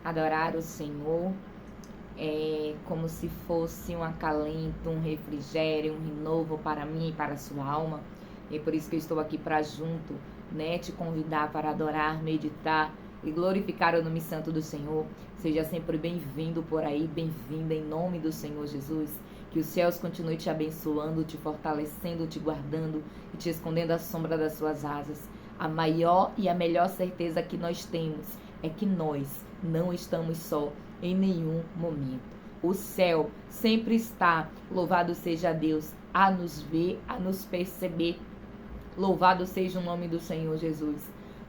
Adorar o Senhor é como se fosse um acalento, um refrigério, um renovo para mim e para a sua alma. E é por isso que eu estou aqui para junto, te convidar para adorar, meditar e glorificar o nome santo do Senhor. Seja sempre bem-vindo por aí, bem-vinda em nome do Senhor Jesus. Que os céus continuem te abençoando, te fortalecendo, te guardando e te escondendo à sombra das suas asas. A maior e a melhor certeza que nós temos é que nós não estamos só em nenhum momento. O céu sempre está, louvado seja Deus, a nos ver, a nos perceber. Louvado seja o nome do Senhor Jesus.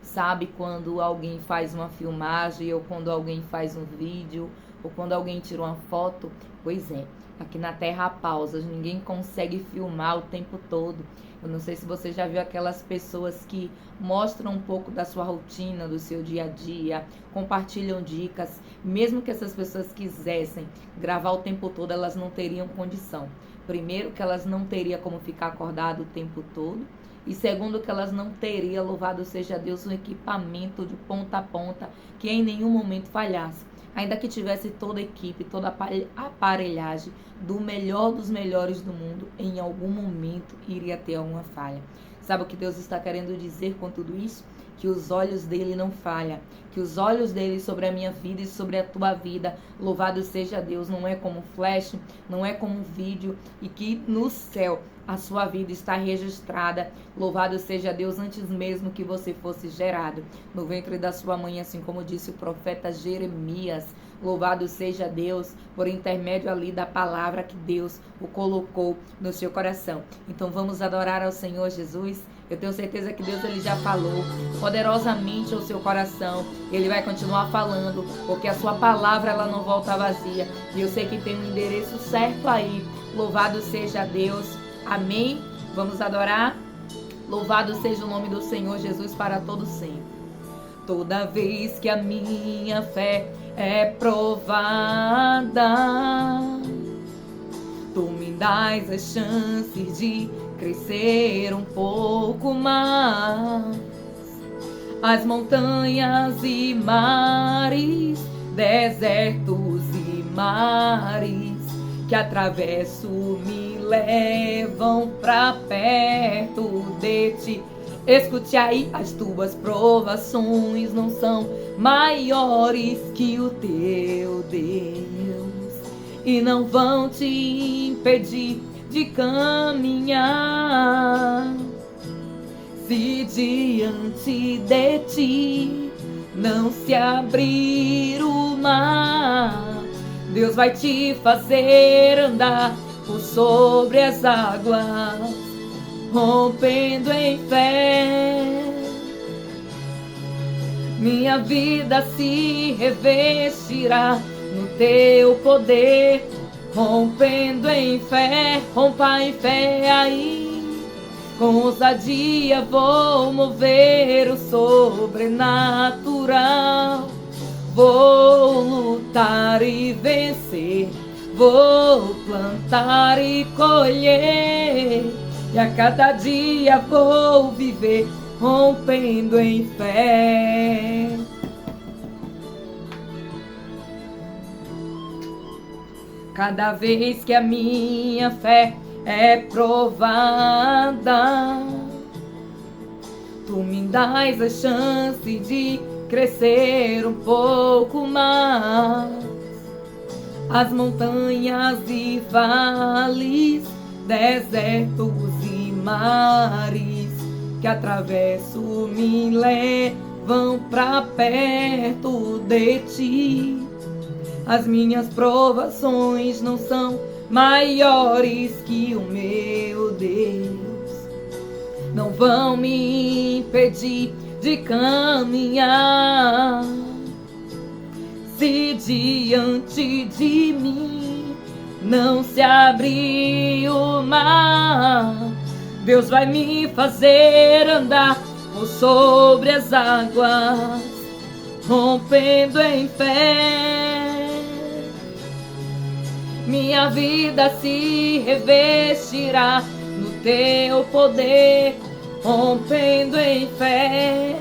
Sabe quando alguém faz uma filmagem, ou quando alguém faz um vídeo, ou quando alguém tira uma foto? Pois é, aqui na Terra há pausas, ninguém consegue filmar o tempo todo. Eu não sei se você já viu aquelas pessoas que mostram um pouco da sua rotina, do seu dia a dia, compartilham dicas. Mesmo que essas pessoas quisessem gravar o tempo todo, elas não teriam condição. Primeiro, que elas não teriam como ficar acordado o tempo todo. E segundo, que elas não teriam, louvado seja Deus, um equipamento de ponta a ponta que em nenhum momento falhasse. Ainda que tivesse toda a equipe, toda a aparelhagem do melhor dos melhores do mundo, em algum momento iria ter alguma falha. Sabe o que Deus está querendo dizer com tudo isso? Que os olhos dele não falham, que os olhos dele sobre a minha vida e sobre a tua vida, louvado seja Deus, não é como flash, não é como vídeo, e que no céu a sua vida está registrada, louvado seja Deus, antes mesmo que você fosse gerado no ventre da sua mãe, assim como disse o profeta Jeremias. Louvado seja Deus por intermédio ali da palavra que Deus o colocou no seu coração. Então vamos adorar ao Senhor Jesus. Eu tenho certeza que Deus ele já falou poderosamente ao seu coração. Ele vai continuar falando, porque a sua palavra ela não volta vazia. E eu sei que tem um endereço certo aí. Louvado seja Deus. Amém? Vamos adorar? Louvado seja o nome do Senhor Jesus para todo sempre. Toda vez que a minha fé é provada, tu me dás as chances de crescer um pouco mais. As montanhas e mares, desertos e mares que atravesso me levam pra perto de ti. Escute aí, as tuas provações não são maiores que o teu Deus e não vão te impedir de caminhar. Se diante de ti não se abrir o mar, Deus vai te fazer andar por sobre as águas, rompendo em fé. Minha vida se revestirá no teu poder, rompendo em fé, rompa em fé aí. Com ousadia vou mover o sobrenatural. Vou lutar e vencer, vou plantar e colher. E a cada dia vou viver rompendo em fé. Cada vez que a minha fé é provada, tu me dás a chance de crescer um pouco mais. As montanhas e vales, desertos e mares que atravesso me levam pra perto de ti. As minhas provações não são maiores que o meu Deus, não vão me impedir de caminhar. Se diante de mim não se abrir o mar, Deus vai me fazer andar por sobre as águas, rompendo em fé. Minha vida se revestirá no teu poder, rompendo em fé.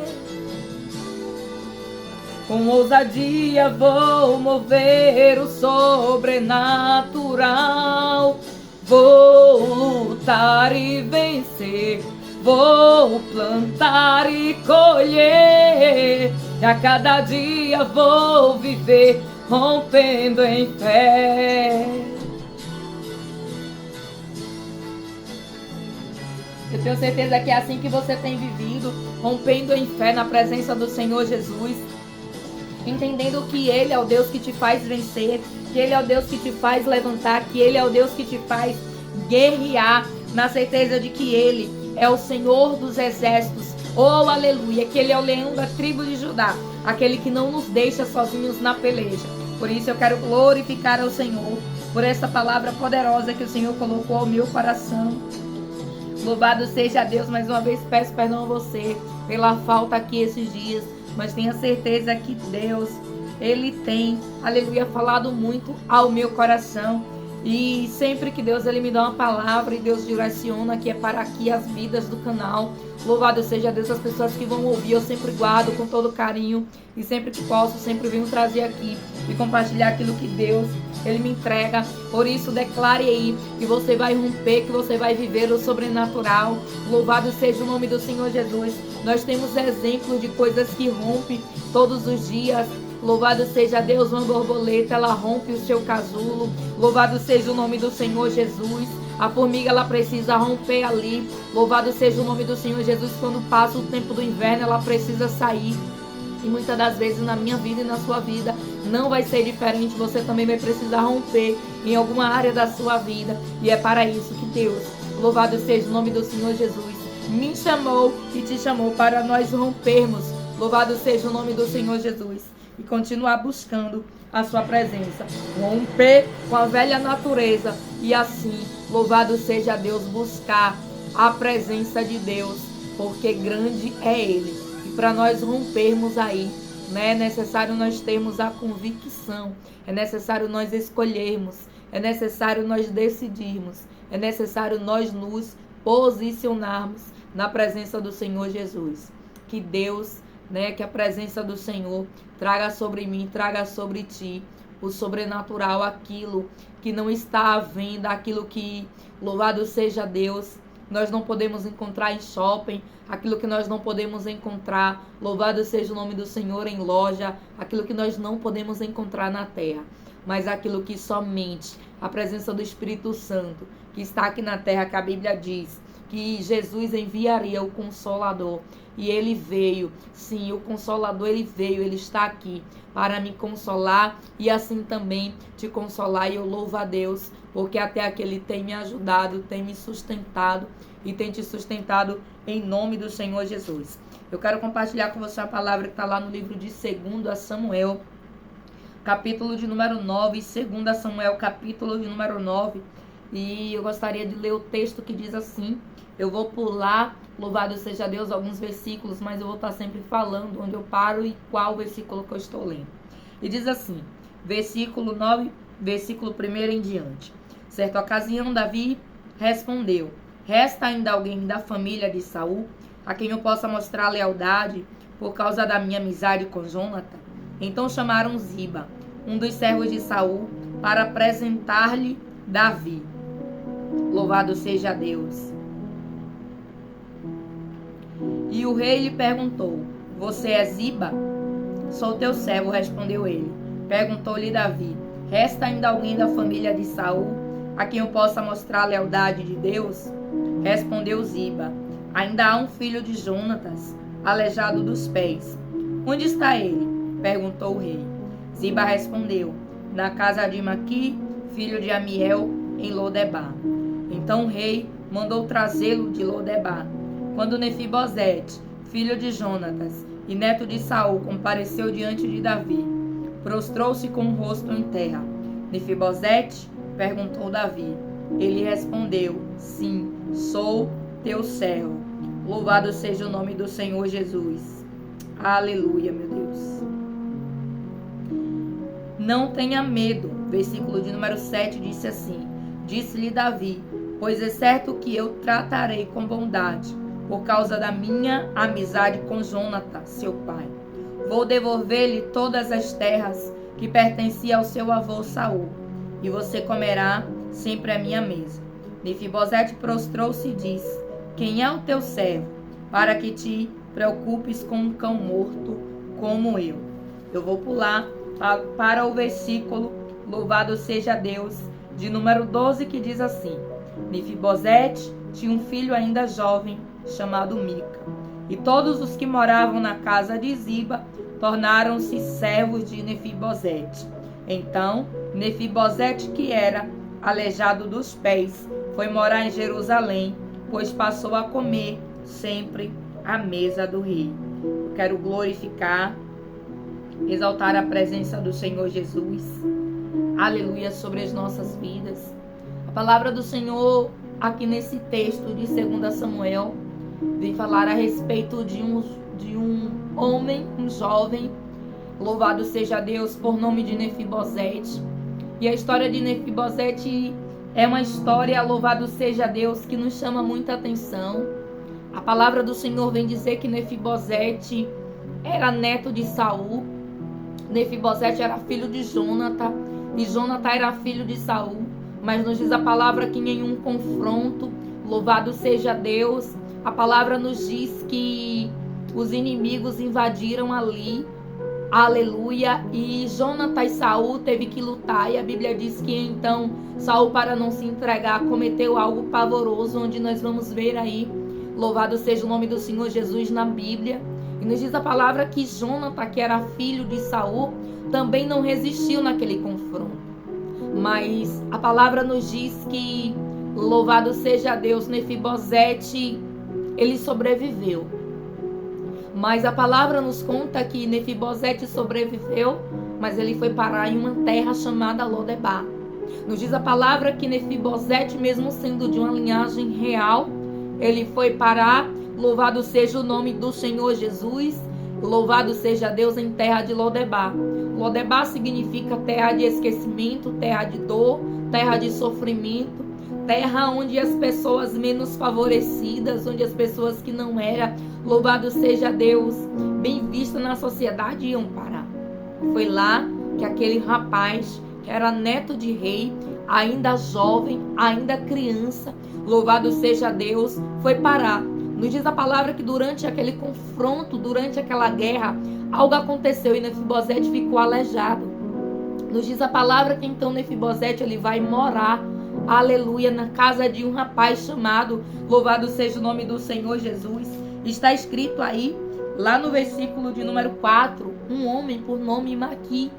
Com ousadia vou mover o sobrenatural. Vou lutar e vencer. Vou plantar e colher. E a cada dia vou viver rompendo em fé. Eu tenho certeza que é assim que você tem vivido, rompendo em fé na presença do Senhor Jesus, entendendo que Ele é o Deus que te faz vencer, que Ele é o Deus que te faz levantar, que Ele é o Deus que te faz guerrear, na certeza de que Ele é o Senhor dos exércitos. Oh, aleluia, que Ele é o leão da tribo de Judá, aquele que não nos deixa sozinhos na peleja. Por isso eu quero glorificar ao Senhor por essa palavra poderosa que o Senhor colocou ao meu coração. Louvado seja Deus. Mais uma vez peço perdão a você pela falta aqui esses dias, mas tenha certeza que Deus, Ele tem, aleluia, falado muito ao meu coração. E sempre que Deus Ele me dá uma palavra e Deus direciona que é para aqui as vidas do canal, louvado seja Deus, as pessoas que vão ouvir, eu sempre guardo com todo carinho e sempre que posso, sempre venho trazer aqui e compartilhar aquilo que Deus Ele me entrega. Por isso declare aí que você vai romper, que você vai viver o sobrenatural. Louvado seja o nome do Senhor Jesus. Nós temos exemplos de coisas que rompem todos os dias. Louvado seja Deus, uma borboleta, ela rompe o seu casulo. Louvado seja o nome do Senhor Jesus. A formiga, ela precisa romper ali. Louvado seja o nome do Senhor Jesus. Quando passa o tempo do inverno, ela precisa sair. E muitas das vezes na minha vida e na sua vida não vai ser diferente. Você também vai precisar romper em alguma área da sua vida. E é para isso que Deus, louvado seja o nome do Senhor Jesus, me chamou e te chamou para nós rompermos. Louvado seja o nome do Senhor Jesus. E continuar buscando a sua presença. Romper com a velha natureza. E assim, louvado seja Deus, buscar a presença de Deus. Porque grande é Ele. E para nós rompermos aí, né, é necessário nós termos a convicção. É necessário nós escolhermos. É necessário nós decidirmos. É necessário nós nos posicionarmos na presença do Senhor Jesus. Que Deus, né, que a presença do Senhor traga sobre mim, traga sobre ti o sobrenatural, aquilo que não está à venda, aquilo que, louvado seja Deus, nós não podemos encontrar em shopping, aquilo que nós não podemos encontrar, louvado seja o nome do Senhor, em loja, aquilo que nós não podemos encontrar na terra, mas aquilo que somente a presença do Espírito Santo, que está aqui na terra, que a Bíblia diz que Jesus enviaria o Consolador. E Ele veio, sim, o Consolador, Ele veio, Ele está aqui para me consolar e assim também te consolar. E eu louvo a Deus, porque até aqui Ele tem me ajudado, tem me sustentado e tem te sustentado em nome do Senhor Jesus. Eu quero compartilhar com você a palavra que está lá no livro de 2 Samuel, capítulo de número 9, 2 Samuel, capítulo de número 9. E eu gostaria de ler o texto que diz assim. Eu vou pular, louvado seja Deus, alguns versículos, mas eu vou estar sempre falando onde eu paro e qual versículo que eu estou lendo. E diz assim, versículo 9, versículo 1 em diante. Certa ocasião, Davi respondeu: resta ainda alguém da família de Saul, a quem eu possa mostrar lealdade por causa da minha amizade com Jonatã? Então chamaram Ziba, um dos servos de Saul, para apresentar-lhe Davi. Louvado seja Deus. E o rei lhe perguntou: você é Ziba? Sou teu servo, respondeu ele. Perguntou-lhe Davi: resta ainda alguém da família de Saul, a quem eu possa mostrar a lealdade de Deus? Respondeu Ziba: ainda há um filho de Jonatas, aleijado dos pés. Onde está ele? Perguntou o rei. Ziba respondeu: na casa de Maqui, filho de Amiel, em Lodebar. Então o rei mandou trazê-lo de Lodebar. Quando Mefibosete, filho de Jonatas e neto de Saul, compareceu diante de Davi, prostrou-se com o rosto em terra. Mefibosete? Perguntou Davi. Ele respondeu: sim, sou teu servo. Louvado seja o nome do Senhor Jesus. Aleluia, meu Deus. Não tenha medo. Versículo de número 7 disse assim: disse-lhe Davi: pois é certo que eu tratarei com bondade por causa da minha amizade com Jonatã, seu pai. Vou devolver-lhe todas as terras que pertenciam ao seu avô Saul, e você comerá sempre à minha mesa. Mefibosete prostrou-se e disse: Quem é o teu servo, para que te preocupes com um cão morto como eu? Eu vou pular para o versículo, louvado seja Deus, de número 12, que diz assim: Mefibosete tinha um filho ainda jovem, chamado Mica, e todos os que moravam na casa de Ziba tornaram-se servos de Mefibosete. Então, Mefibosete, que era aleijado dos pés, foi morar em Jerusalém, pois passou a comer sempre à mesa do rei. Eu quero glorificar, exaltar a presença do Senhor Jesus. Aleluia, sobre as nossas vidas. A palavra do Senhor aqui nesse texto de 2 Samuel vem falar a respeito de um homem, um jovem, louvado seja Deus, por nome de Mefibosete. E a história de Mefibosete é uma história, louvado seja Deus, que nos chama muita atenção. A palavra do Senhor vem dizer que Mefibosete era neto de Saul. Mefibosete era filho de Jonatã, e Jonatã era filho de Saul. Mas nos diz a palavra que em nenhum confronto, louvado seja Deus, a palavra nos diz que os inimigos invadiram ali, aleluia, e Jonatã e Saul teve que lutar, e a Bíblia diz que então Saul, para não se entregar, cometeu algo pavoroso, onde nós vamos ver aí, louvado seja o nome do Senhor Jesus na Bíblia, e nos diz a palavra que Jonatã, que era filho de Saul, também não resistiu naquele confronto, mas a palavra nos diz que, louvado seja Deus, Mefibosete, ele sobreviveu. Mas a palavra nos conta que Mefibosete sobreviveu, mas ele foi parar em uma terra chamada Lodebar. Nos diz a palavra que Mefibosete, mesmo sendo de uma linhagem real, ele foi parar, louvado seja o nome do Senhor Jesus, louvado seja Deus, em terra de Lodebar. Lodebar significa terra de esquecimento, terra de dor, terra de sofrimento, terra onde as pessoas menos favorecidas, onde as pessoas que não eram, louvado seja Deus, bem vistas na sociedade, iam parar. Foi lá que aquele rapaz, que era neto de rei, ainda jovem, ainda criança, louvado seja Deus, foi parar. Nos diz a palavra que durante aquele confronto, durante aquela guerra, algo aconteceu e Mefibosete ficou aleijado. Nos diz a palavra que então Mefibosete ele vai morar, aleluia, na casa de um rapaz chamado, louvado seja o nome do Senhor Jesus. Está escrito aí, lá no versículo de número 4, um homem por nome Maqui.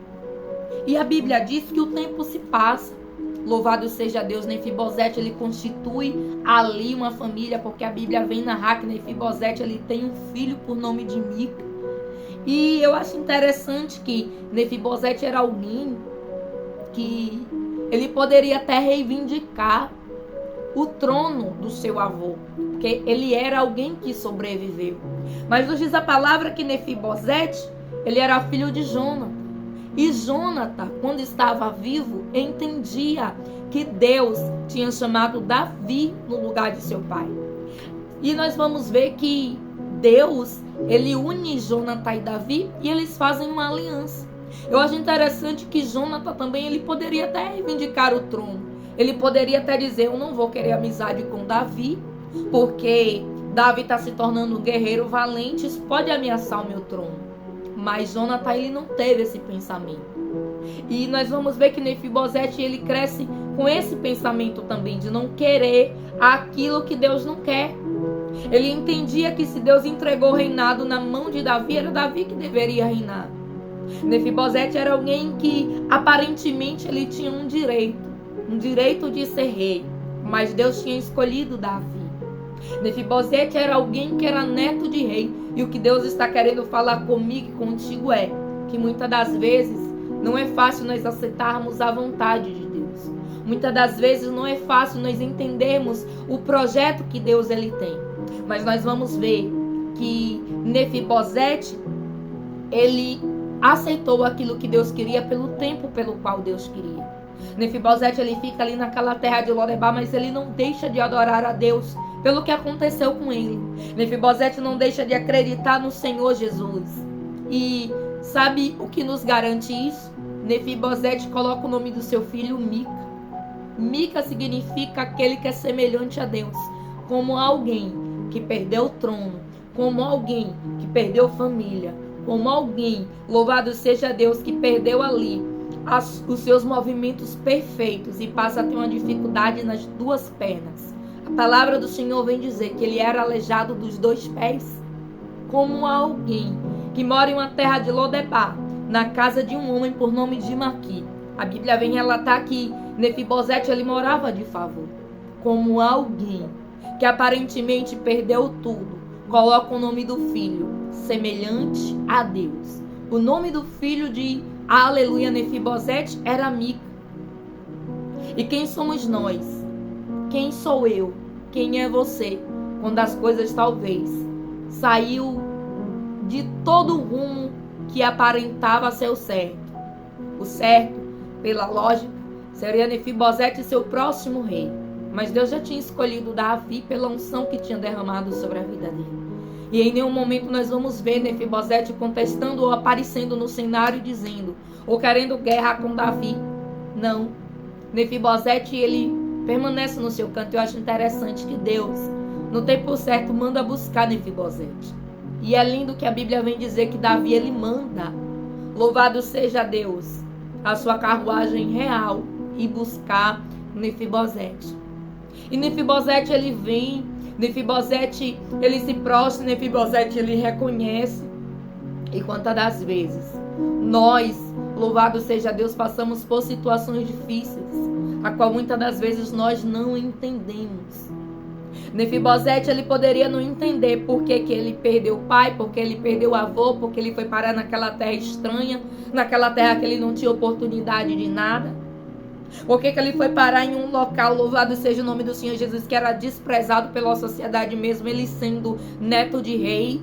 E a Bíblia diz que o tempo se passa. Louvado seja Deus, Mefibosete ele constitui ali uma família, porque a Bíblia vem narrar que Mefibosete ele tem um filho por nome de Mica. E eu acho interessante que Mefibosete era alguém que ele poderia até reivindicar o trono do seu avô, porque ele era alguém que sobreviveu. Mas nos diz a palavra que Mefibosete ele era filho de Jonatã. E Jonatã, quando estava vivo, entendia que Deus tinha chamado Davi no lugar de seu pai. E nós vamos ver que Deus, ele une Jonatã e Davi e eles fazem uma aliança. Eu acho interessante que Jonatã também, ele poderia até reivindicar o trono. Ele poderia até dizer, eu não vou querer amizade com Davi, porque Davi está se tornando um guerreiro valente, isso pode ameaçar o meu trono. Mas Jonatã, ele não teve esse pensamento. E nós vamos ver que Mefibosete, ele cresce com esse pensamento também, de não querer aquilo que Deus não quer. Ele entendia que se Deus entregou o reinado na mão de Davi, era Davi que deveria reinar. Mefibosete era alguém que aparentemente ele tinha um direito de ser rei, mas Deus tinha escolhido Davi. Mefibosete era alguém que era neto de rei, e o que Deus está querendo falar comigo e contigo é que muitas das vezes não é fácil nós aceitarmos a vontade de Deus. Muitas das vezes não é fácil nós entendermos o projeto que Deus ele tem. Mas nós vamos ver que Mefibosete ele aceitou aquilo que Deus queria pelo tempo pelo qual Deus queria. Mefibosete ele fica ali naquela terra de Lodebar, mas ele não deixa de adorar a Deus pelo que aconteceu com ele. Mefibosete não deixa de acreditar no Senhor Jesus. E Sabe o que nos garante isso? Mefibosete coloca o nome do seu filho Mica. Mica significa aquele que é semelhante a Deus, como alguém que perdeu o trono, como alguém que perdeu família, como alguém, louvado seja Deus, que perdeu ali os seus movimentos perfeitos e passa a ter uma dificuldade nas duas pernas. A palavra do Senhor vem dizer que ele era aleijado dos dois pés, como alguém que mora em uma terra de Lodebar, na casa de um homem por nome de Maqui. A Bíblia vem relatar que Mefibosete ele morava de favor, como alguém que aparentemente perdeu tudo, coloca o nome do filho semelhante a Deus. O nome do filho de aleluia Mefibosete era Mica. E quem somos nós? Quem sou eu? Quem é você? Quando as coisas talvez saiu de todo o rumo que aparentava ser o certo. O certo, pela lógica, seria Mefibosete seu próximo rei. Mas Deus já tinha escolhido Davi pela unção que tinha derramado sobre a vida dele. E em nenhum momento nós vamos ver Mefibosete contestando ou aparecendo no cenário dizendo, ou querendo guerra com Davi. Não. Mefibosete, ele permanece no seu canto. Eu acho interessante que Deus, no tempo certo, manda buscar Mefibosete. E é lindo que a Bíblia vem dizer que Davi, ele manda, louvado seja Deus, a sua carruagem real e buscar Mefibosete. E Mefibosete, ele vem, Mefibosete, ele se prostra, Mefibosete, ele reconhece. E quantas das vezes nós, louvado seja Deus, passamos por situações difíceis, a qual muitas das vezes nós não entendemos. Mefibosete, ele poderia não entender por que ele perdeu o pai, porque ele perdeu o avô, porque ele foi parar naquela terra estranha, naquela terra que ele não tinha oportunidade de nada. Por que ele foi parar em um local, louvado seja o nome do Senhor Jesus, que era desprezado pela sociedade mesmo, ele sendo neto de rei.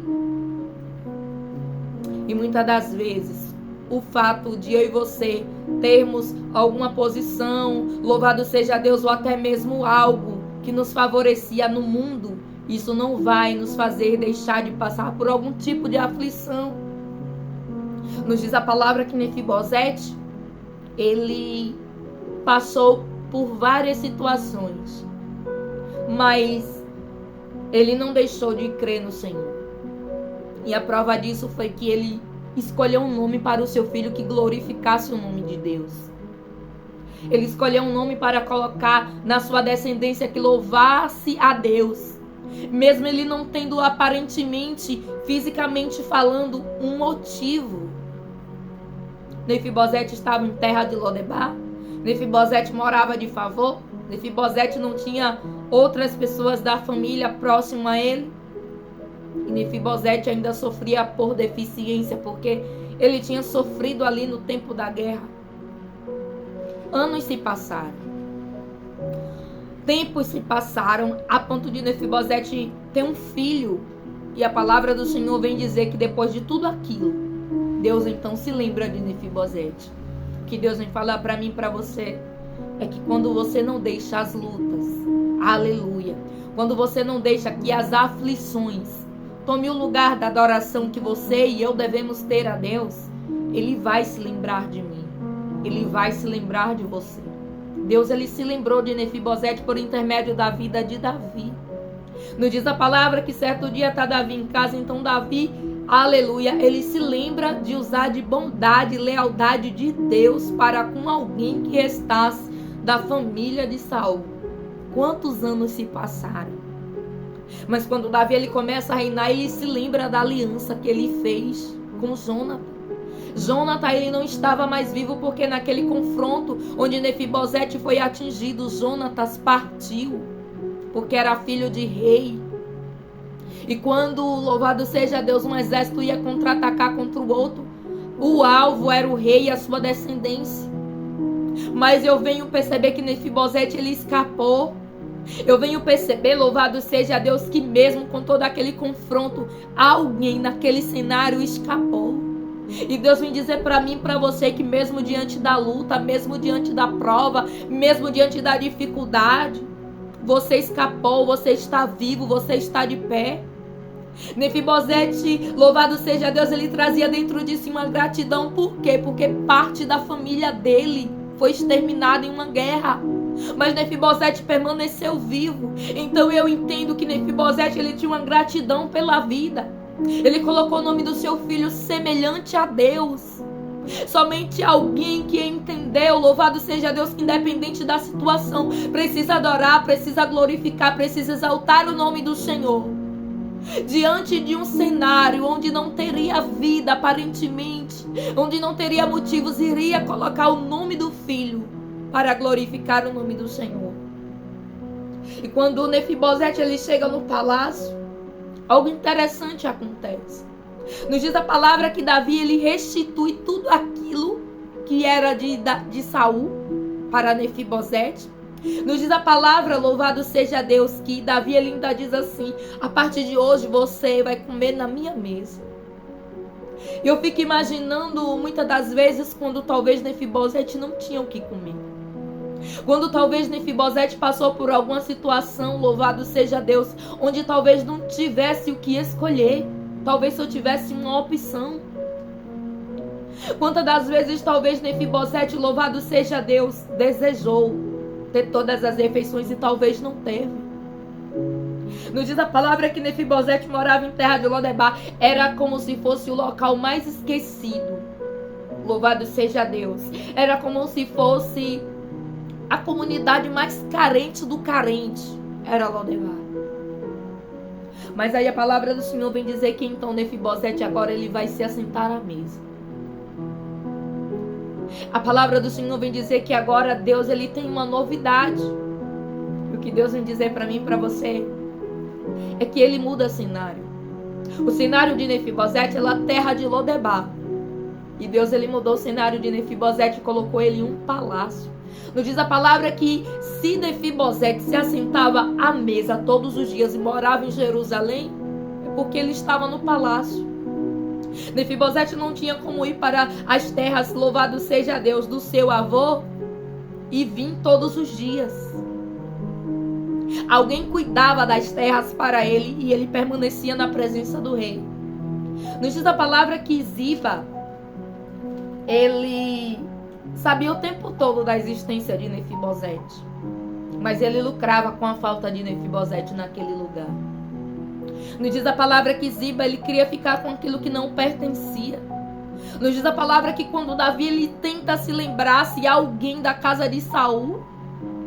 E muitas das vezes, o fato de eu e você termos alguma posição, louvado seja Deus, ou até mesmo algo que nos favorecia no mundo, isso não vai nos fazer deixar de passar por algum tipo de aflição. Nos diz a palavra que Mefibosete, ele passou por várias situações, mas ele não deixou de crer no Senhor. E a prova disso foi que ele escolheu um nome para o seu filho que glorificasse o nome de Deus. Ele escolheu um nome para colocar na sua descendência que louvasse a Deus. Mesmo ele não tendo aparentemente, fisicamente falando, um motivo. Mefibosete estava em terra de Lodebar. Mefibosete morava de favor. Mefibosete não tinha outras pessoas da família próximas a ele. E Mefibosete ainda sofria por deficiência, porque ele tinha sofrido ali no tempo da guerra. Anos se passaram. Tempos se passaram a ponto de Mefibosete ter um filho. E a palavra do Senhor vem dizer que depois de tudo aquilo, Deus então se lembra de Mefibosete. O que Deus vem falar para mim e para você é que quando você não deixa as lutas, aleluia, quando você não deixa que as aflições tome o lugar da adoração que você e eu devemos ter a Deus, Ele vai se lembrar de mim. Ele vai se lembrar de você. Deus, ele se lembrou de Mefibosete por intermédio da vida de Davi. Nos diz a palavra que certo dia está Davi em casa, então Davi, aleluia, ele se lembra de usar de bondade e lealdade de Deus para com alguém que restasse da família de Saul. Quantos anos se passaram? Mas quando Davi ele começa a reinar, ele se lembra da aliança que ele fez com Jonathan. Jonathan, ele não estava mais vivo porque naquele confronto onde Mefibosete foi atingido, Jonatas partiu, porque era filho de rei. E quando, louvado seja Deus, um exército ia contra-atacar contra o outro, o alvo era o rei e a sua descendência. Mas eu venho perceber que Mefibosete ele escapou. Eu venho perceber, louvado seja Deus, que mesmo com todo aquele confronto, alguém naquele cenário escapou. E Deus vem dizer para mim e para você que mesmo diante da luta, mesmo diante da prova, mesmo diante da dificuldade, você escapou, você está vivo, você está de pé. Mefibosete, louvado seja Deus, ele trazia dentro de si uma gratidão. Por quê? Porque parte da família dele foi exterminada em uma guerra. Mas Mefibosete permaneceu vivo. Então eu entendo que Mefibosete, ele tinha uma gratidão pela vida. Ele colocou o nome do seu filho semelhante a Deus. Somente alguém que entendeu, louvado seja Deus, que independente da situação, precisa adorar, precisa glorificar, precisa exaltar o nome do Senhor. Diante de um cenário onde não teria vida aparentemente, onde não teria motivos, iria colocar o nome do filho para glorificar o nome do Senhor. E quando o Mefibosete ele chega no palácio, algo interessante acontece. Nos diz a palavra que Davi ele restitui tudo aquilo que era de Saul para Mefibosete. Nos diz a palavra, louvado seja Deus, que Davi ele ainda diz assim: a partir de hoje você vai comer na minha mesa. Eu fico imaginando muitas das vezes quando talvez Mefibosete não tinha o que comer. Quando talvez Mefibosete passou por alguma situação, louvado seja Deus, onde talvez não tivesse o que escolher. Talvez só tivesse uma opção. Quantas das vezes talvez Mefibosete, louvado seja Deus, desejou ter todas as refeições e talvez não teve. Nos diz a palavra que Mefibosete morava em terra de Lodebar. Era como se fosse o local mais esquecido. Louvado seja Deus. Era como se fosse a comunidade mais carente do carente. Era Lodebar. Mas aí a palavra do Senhor vem dizer que então Mefibosete agora ele vai se assentar à mesa. A palavra do Senhor vem dizer que agora Deus ele tem uma novidade. E o que Deus vem dizer para mim e para você é que ele muda cenário. O cenário de Mefibosete é a terra de Lodebar. E Deus ele mudou o cenário de Mefibosete e colocou ele em um palácio. Nos diz a palavra que se Mefibosete se assentava à mesa todos os dias e morava em Jerusalém, é porque ele estava no palácio. Mefibosete não tinha como ir para as terras, louvado seja Deus, do seu avô e vir todos os dias. Alguém cuidava das terras para ele e ele permanecia na presença do rei. Nos diz a palavra que Ziba, ele sabia o tempo todo da existência de Mefibosete, mas ele lucrava com a falta de Mefibosete naquele lugar. Nos diz a palavra que Ziba, ele queria ficar com aquilo que não pertencia. Nos diz a palavra que quando Davi ele tenta se lembrar se alguém da casa de Saul,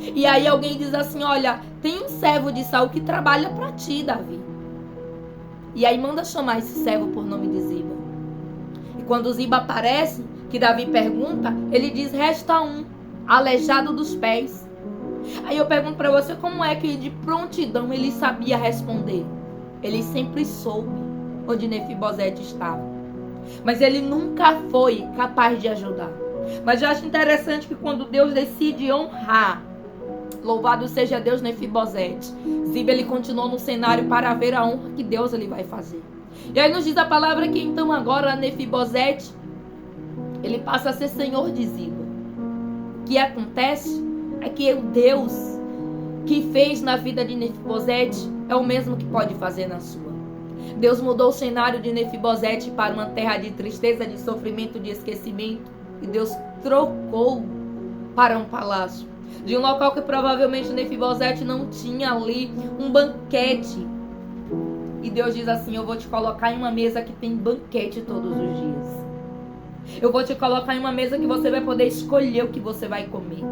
e aí alguém diz assim: olha, tem um servo de Saul que trabalha para ti, Davi. E aí manda chamar esse servo por nome de Ziba. E quando Ziba aparece, que Davi pergunta, ele diz: resta um, aleijado dos pés. Aí eu pergunto para você, como é que de prontidão ele sabia responder? Ele sempre soube onde Mefibosete estava, mas ele nunca foi capaz de ajudar. Mas eu acho interessante que quando Deus decide honrar, louvado seja Deus, Mefibosete, Ziba ele continuou no cenário para ver a honra que Deus ele vai fazer. E aí nos diz a palavra que então agora Mefibosete ele passa a ser senhor de Ziba. O que acontece é que o Deus que fez na vida de Mefibosete é o mesmo que pode fazer na sua. Deus mudou o cenário de Mefibosete para uma terra de tristeza, de sofrimento, de esquecimento. E Deus trocou para um palácio. De um local que provavelmente Mefibosete não tinha ali um banquete. E Deus diz assim: eu vou te colocar em uma mesa que tem banquete todos os dias. Eu vou te colocar em uma mesa que você vai poder escolher o que você vai comer.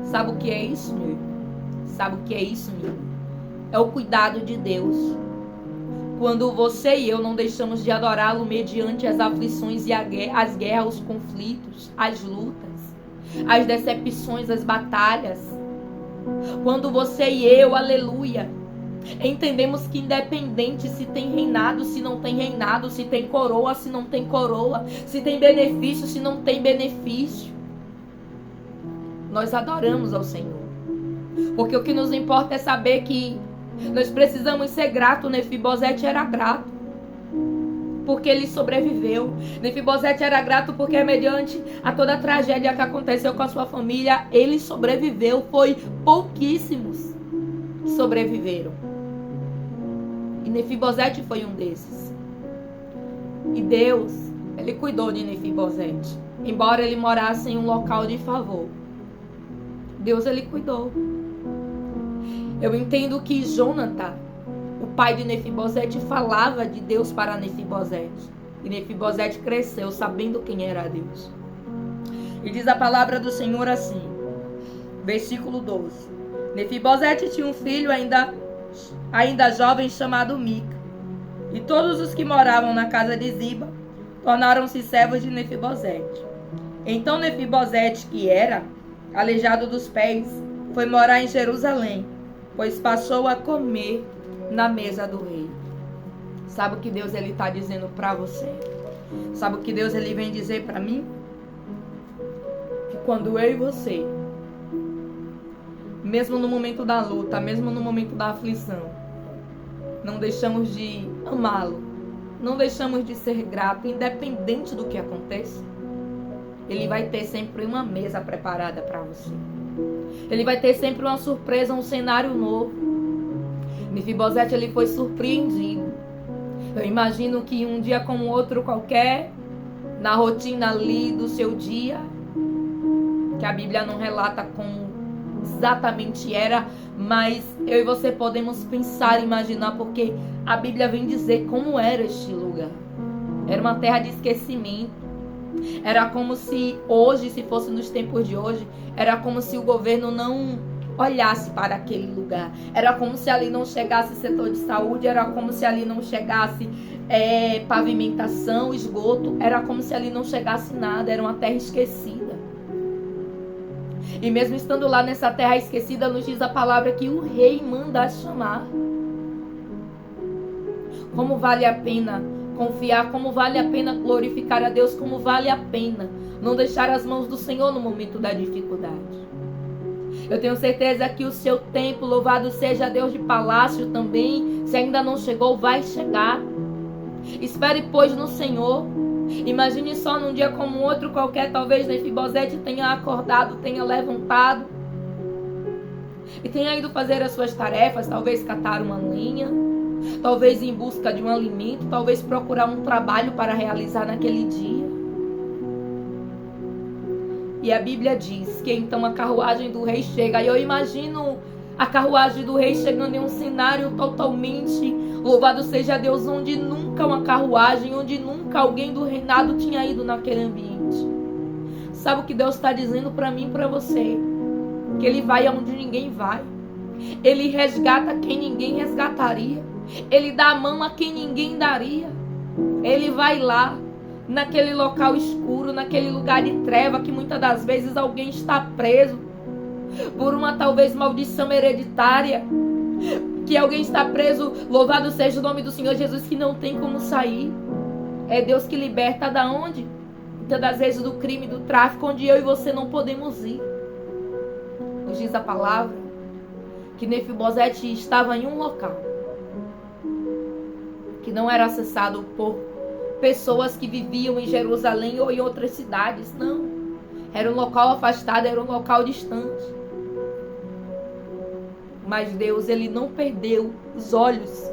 Sabe o que é isso, meu irmão? Sabe o que é isso, meu irmão? É o cuidado de Deus. Quando você e eu não deixamos de adorá-lo mediante as aflições e as guerras, os conflitos, as lutas, as decepções, as batalhas. Quando você e eu, aleluia, entendemos que independente se tem reinado, se não tem reinado, se tem coroa, se não tem coroa, se tem benefício, se não tem benefício, nós adoramos ao Senhor. Porque o que nos importa é saber que nós precisamos ser gratos. Mefibosete era grato porque ele sobreviveu. Mefibosete era grato porque mediante a toda a tragédia que aconteceu com a sua família, ele sobreviveu. Foi pouquíssimos que sobreviveram. E Nefibosete foi um desses. E Deus, ele cuidou de Nefibosete. Embora ele morasse em um local de favor, Deus, ele cuidou. Eu entendo que Jonathan, o pai de Nefibosete, falava de Deus para Nefibosete. E Nefibosete cresceu sabendo quem era Deus. E diz a palavra do Senhor assim, versículo 12. Nefibosete tinha um filho ainda jovem chamado Mica. E todos os que moravam na casa de Ziba tornaram-se servos de Nefibosete. Então Nefibosete, que era aleijado dos pés, foi morar em Jerusalém, pois passou a comer na mesa do rei. Sabe o que Deus está dizendo para você? Sabe o que Deus vem dizer para mim? Que quando eu e você, mesmo no momento da luta, mesmo no momento da aflição, não deixamos de amá-lo, não deixamos de ser grato, independente do que aconteça, Ele vai ter sempre uma mesa preparada para você. Ele vai ter sempre uma surpresa, um cenário novo. Nefibosete, ele foi surpreendido. Eu imagino que um dia como outro qualquer, na rotina ali do seu dia, que a Bíblia não relata como exatamente era, mas eu e você podemos pensar e imaginar, porque a Bíblia vem dizer como era este lugar. Era uma terra de esquecimento. Era como se hoje, se fosse nos tempos de hoje, era como se o governo não olhasse para aquele lugar. Era como se ali não chegasse setor de saúde, era como se ali não chegasse pavimentação, esgoto, era como se ali não chegasse nada, era uma terra esquecida. E mesmo estando lá nessa terra esquecida, nos diz a palavra que o rei manda chamar. Como vale a pena confiar, como vale a pena glorificar a Deus, como vale a pena não deixar as mãos do Senhor no momento da dificuldade. Eu tenho certeza que o seu tempo, louvado seja Deus de palácio também, se ainda não chegou, vai chegar. Espere, pois, no Senhor. Imagine só num dia como outro qualquer, talvez Nefibosete tenha acordado, tenha levantado e tenha ido fazer as suas tarefas, talvez catar uma lenha, talvez em busca de um alimento, talvez procurar um trabalho para realizar naquele dia. E a Bíblia diz que então a carruagem do rei chega. E eu imagino a carruagem do rei chegando em um cenário totalmente, louvado seja Deus, onde nunca uma carruagem, onde nunca alguém do reinado tinha ido naquele ambiente. Sabe o que Deus está dizendo para mim e para você? Que Ele vai aonde ninguém vai. Ele resgata quem ninguém resgataria. Ele dá a mão a quem ninguém daria. Ele vai lá, naquele local escuro, naquele lugar de treva, que muitas das vezes alguém está preso por uma talvez maldição hereditária, que alguém está preso, louvado seja o nome do Senhor Jesus, que não tem como sair. É Deus que liberta da onde? Muitas das vezes do crime, do tráfico, onde eu e você não podemos ir. Nos diz a palavra que Nefibosete estava em um local que não era acessado por pessoas que viviam em Jerusalém ou em outras cidades, não. Era um local afastado, era um local distante. Mas Deus, Ele não perdeu os olhos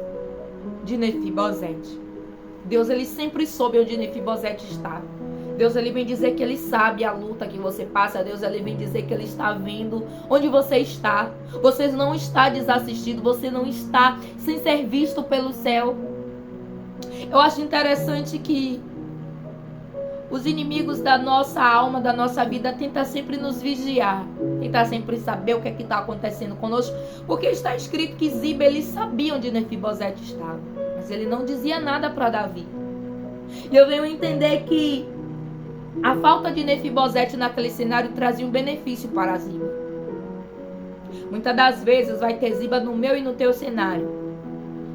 de Nefibosete. Deus, Ele sempre soube onde Nefibosete estava. Deus, Ele vem dizer que Ele sabe a luta que você passa. Deus, Ele vem dizer que Ele está vendo onde você está. Você não está desassistido, você não está sem ser visto pelo céu. Eu acho interessante que os inimigos da nossa alma, da nossa vida, tentam sempre nos vigiar, tentam sempre saber o que é que está acontecendo conosco, porque está escrito que Ziba, ele sabia onde Nefibosete estava, mas ele não dizia nada para Davi. E eu venho entender que a falta de Nefibosete naquele cenário trazia um benefício para Ziba. Muitas das vezes vai ter Ziba no meu e no teu cenário,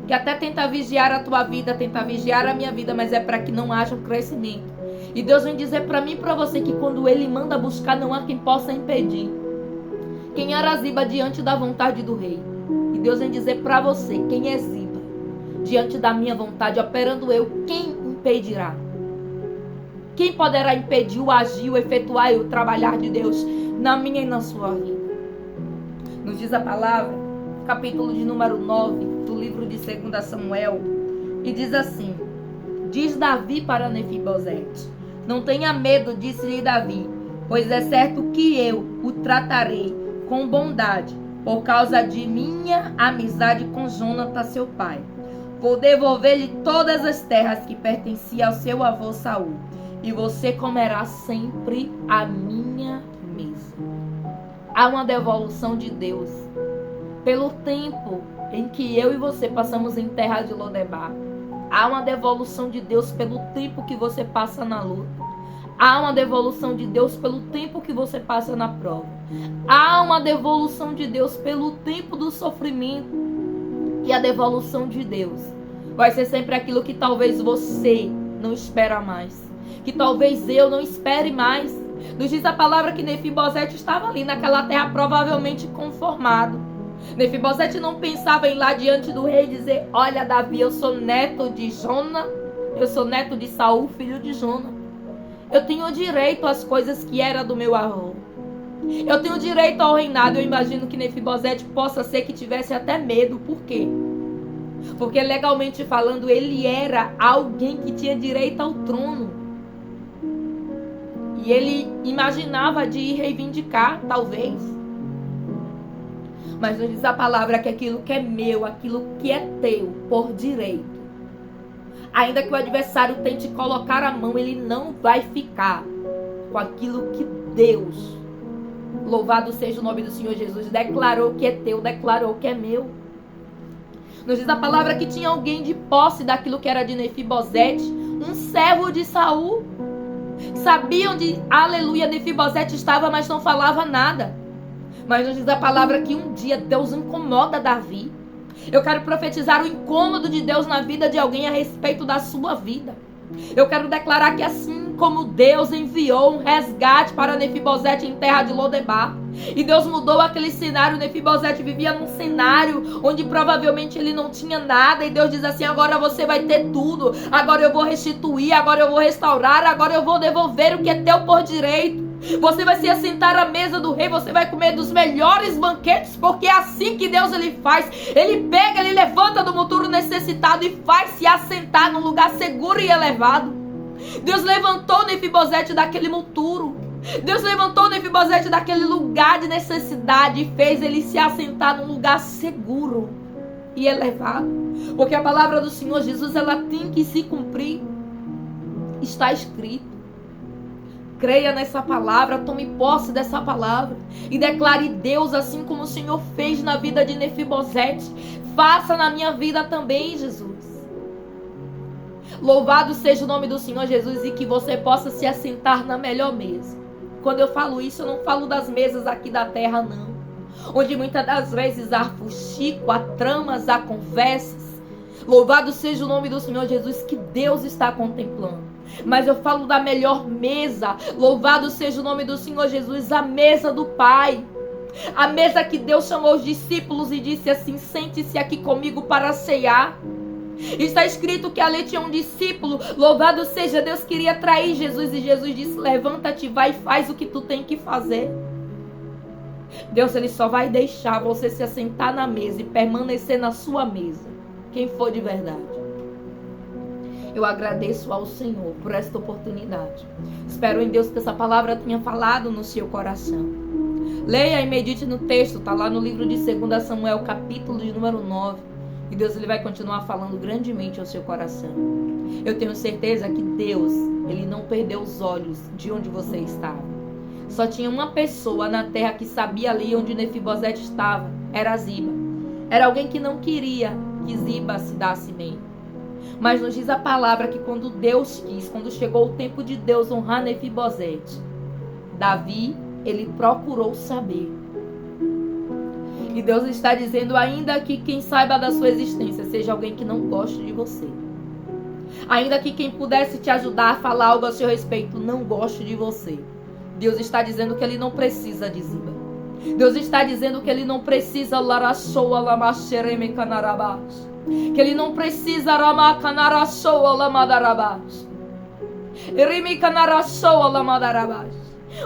que até tenta vigiar a tua vida, tenta vigiar a minha vida, mas é para que não haja um crescimento. E Deus vem dizer para mim e para você que quando Ele manda buscar, não há quem possa impedir. Quem era Ziba diante da vontade do rei? E Deus vem dizer para você, quem é Ziba diante da minha vontade, operando eu, quem impedirá? Quem poderá impedir o agir, o efetuar e o trabalhar de Deus na minha e na sua vida? Nos diz a palavra, capítulo de número 9, do no livro de 2 Samuel, e diz assim: diz Davi para Mefibosete: não tenha medo, disse-lhe Davi, pois é certo que eu o tratarei com bondade, por causa de minha amizade com Jonatã, seu pai. Vou devolver-lhe todas as terras que pertenciam ao seu avô Saul, e você comerá sempre a minha mesa. Há uma devolução de Deus pelo tempo em que eu e você passamos em terra de Lodebar. Há uma devolução de Deus pelo tempo que você passa na luta. Há uma devolução de Deus pelo tempo que você passa na prova. Há uma devolução de Deus pelo tempo do sofrimento. E a devolução de Deus vai ser sempre aquilo que talvez você não espera mais, que talvez eu não espere mais. Nos diz a palavra que Mefibosete estava ali naquela terra provavelmente conformado. Mefibosete não pensava em ir lá diante do rei e dizer: olha, Davi, eu sou neto de Jona, eu sou neto de Saul, filho de Jona. Eu tenho direito às coisas que era do meu avô. Eu tenho direito ao reinado. Eu imagino que Mefibosete possa ser que tivesse até medo. Por quê? Porque legalmente falando, ele era alguém que tinha direito ao trono. E ele imaginava de ir reivindicar, talvez. Mas nos diz a palavra que aquilo que é meu, aquilo que é teu, por direito, ainda que o adversário tente colocar a mão, ele não vai ficar com aquilo que Deus, louvado seja o nome do Senhor Jesus, declarou que é teu, declarou que é meu. Nos diz a palavra que tinha alguém de posse daquilo que era de Mefibosete, um servo de Saul. Sabia onde, aleluia, Mefibosete estava, mas não falava nada. Mas nos diz a palavra que um dia Deus incomoda Davi. Eu quero profetizar o incômodo de Deus na vida de alguém a respeito da sua vida. Eu quero declarar que assim como Deus enviou um resgate para Mefibosete em terra de Lodebar, e Deus mudou aquele cenário, Mefibosete vivia num cenário onde provavelmente ele não tinha nada, e Deus diz assim: agora você vai ter tudo, agora eu vou restituir, agora eu vou restaurar, agora eu vou devolver o que é teu por direito. Você vai se assentar à mesa do rei, você vai comer dos melhores banquetes, porque é assim que Deus ele faz. Ele pega, ele levanta do monturo necessitado e faz se assentar num lugar seguro e elevado. Deus levantou Mefibosete daquele monturo. Deus levantou Mefibosete daquele lugar de necessidade e fez ele se assentar num lugar seguro e elevado. Porque a palavra do Senhor Jesus, ela tem que se cumprir. Está escrito. Creia nessa palavra, tome posse dessa palavra e declare: Deus, assim como o Senhor fez na vida de Mefibosete, faça na minha vida também, Jesus. Louvado seja o nome do Senhor Jesus, e que você possa se assentar na melhor mesa. Quando eu falo isso, eu não falo das mesas aqui da terra, não, onde muitas das vezes há fuxico, há tramas, há conversas. Louvado seja o nome do Senhor Jesus, que Deus está contemplando. Mas eu falo da melhor mesa. Louvado seja o nome do Senhor Jesus, a mesa do Pai. A mesa que Deus chamou os discípulos e disse assim: sente-se aqui comigo para ceiar. Está escrito que ali tinha um discípulo, louvado seja Deus, queria trair Jesus, e Jesus disse: levanta-te, vai e faz o que tu tem que fazer. Deus, ele só vai deixar você se assentar na mesa e permanecer na sua mesa quem for de verdade. Eu agradeço ao Senhor por esta oportunidade. Espero em Deus que essa palavra tenha falado no seu coração. Leia e medite no texto, está lá no livro de 2 Samuel, capítulo de número 9. E Deus ele vai continuar falando grandemente ao seu coração. Eu tenho certeza que Deus, ele não perdeu os olhos de onde você estava. Só tinha uma pessoa na terra que sabia ali onde Mefibosete estava. Era Ziba. Era alguém que não queria que Ziba se desse bem. Mas nos diz a palavra que quando Deus quis, quando chegou o tempo de Deus honrar Mefibosete, Davi, ele procurou saber. E Deus está dizendo: ainda que quem saiba da sua existência seja alguém que não goste de você, ainda que quem pudesse te ajudar a falar algo a seu respeito não goste de você, Deus está dizendo que ele não precisa de Ziba. Deus está dizendo que ele não precisa que ele não precisa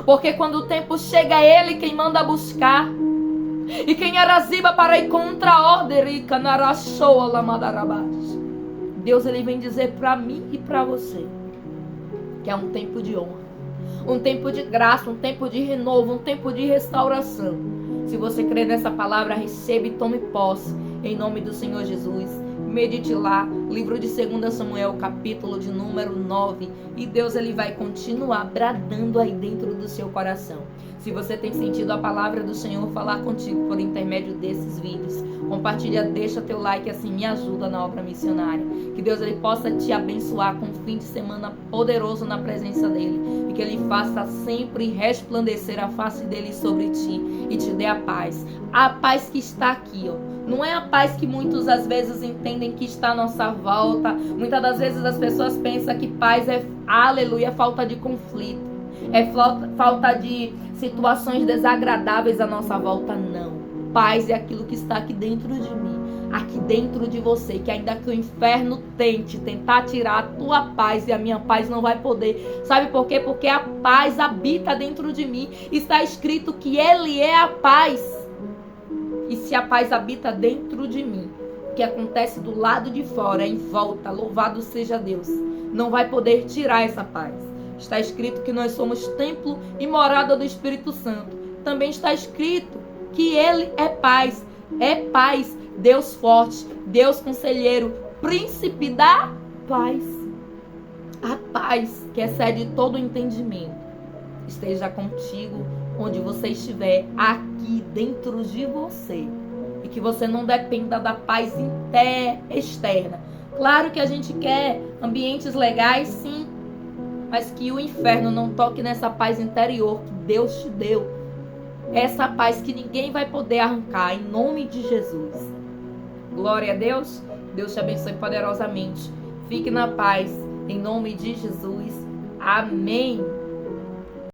porque quando o tempo chega, é ele quem manda buscar. E quem era ziba para ir contra a ordem, Deus, ele vem dizer para mim e para você que é um tempo de honra, um tempo de graça, um tempo de renovo, um tempo de restauração. Se você crê nessa palavra, receba e tome posse, em nome do Senhor Jesus. Medite lá, livro de 2 Samuel, capítulo de número 9. E Deus, ele vai continuar bradando aí dentro do seu coração. Se você tem sentido a palavra do Senhor falar contigo por intermédio desses vídeos, compartilha, deixa teu like, assim me ajuda na obra missionária. Que Deus, ele possa te abençoar com um fim de semana poderoso na presença dele. E que ele faça sempre resplandecer a face dele sobre ti e te dê a paz. A paz que está aqui, ó. Não é a paz que muitos às vezes entendem que está à nossa volta. Muitas das vezes as pessoas pensam que paz é, aleluia, falta de conflito. É falta de situações desagradáveis à nossa volta. Não. Paz é aquilo que está aqui dentro de mim, aqui dentro de você. Que ainda que o inferno tente tentar tirar a tua paz, e a minha paz não vai poder. Sabe por quê? Porque a paz habita dentro de mim. Está escrito que Ele é a paz. E se a paz habita dentro de mim, o que acontece do lado de fora, em volta, louvado seja Deus, não vai poder tirar essa paz. Está escrito que nós somos templo e morada do Espírito Santo. Também está escrito que Ele é paz, Deus forte, Deus conselheiro, príncipe da paz. A paz que excede todo o entendimento esteja contigo, onde você estiver, aqui dentro de você. E que você não dependa da paz externa. Claro que a gente quer ambientes legais, sim, mas que o inferno não toque nessa paz interior que Deus te deu. Essa paz que ninguém vai poder arrancar, em nome de Jesus. Glória a Deus. Deus te abençoe poderosamente. Fique na paz, em nome de Jesus. Amém.